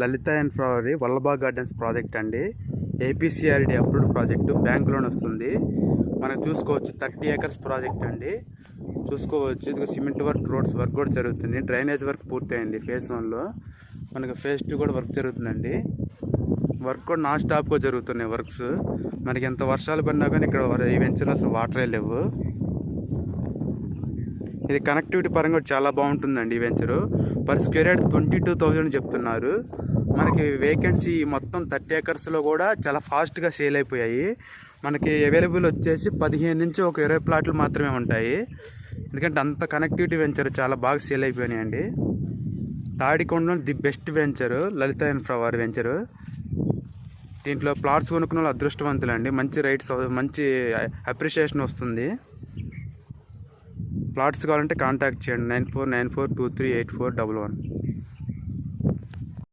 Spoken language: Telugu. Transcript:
Lalitha and flowery Vallabha gardens project అండి. APCRD approved project, bank loan వస్తుంది. మనం చూసుకోవచ్చు 30 acres ప్రాజెక్ట్ అండి. చూసుకోవచ్చు ఇది సిమెంట్ వర్క్, రోడ్స్ వర్క్ కూడా జరుగుతుంది. డ్రైనేజ్ వర్క్ పూర్తయింది ఫేజ్ 1లో. మనకి ఫేజ్ 2 కూడా వర్క్ జరుగుతుందండి. వర్క్ కూడా నాన్ స్టాప్గా జరుగుతున్నాయి వర్క్స్. మనకి ఎంత వర్షాలు పడినా కానీ ఇక్కడ ఈ వెంచర్లో అసలు వాటరే లేవు. ఇది కనెక్టివిటీ పరంగా చాలా బాగుంటుందండి. ఈ వెంచరు పర్ స్క్వేర్ యార్డ్ 22,000 చెప్తున్నారు. మనకి వేకెన్సీ మొత్తం 30 acresలో కూడా చాలా ఫాస్ట్గా సేల్ అయిపోయాయి. మనకి అవైలబుల్ వచ్చేసి 15 నుంచి ఒక 20 ప్లాట్లు మాత్రమే ఉంటాయి. ఎందుకంటే అంత కనెక్టివిటీ వెంచర్ చాలా బాగా సేల్ అయిపోయినాయండి. తాడికొండలో the best venture Lalitha and flower venture. దీంట్లో ప్లాట్స్ కొనుక్కున్న వాళ్ళు అదృష్టవంతులండి. మంచి రైట్స్, మంచి అప్రిషియేషన్ వస్తుంది. ప్లాట్స్ కావాలంటే కాంటాక్ట్ చేయండి 9494238411.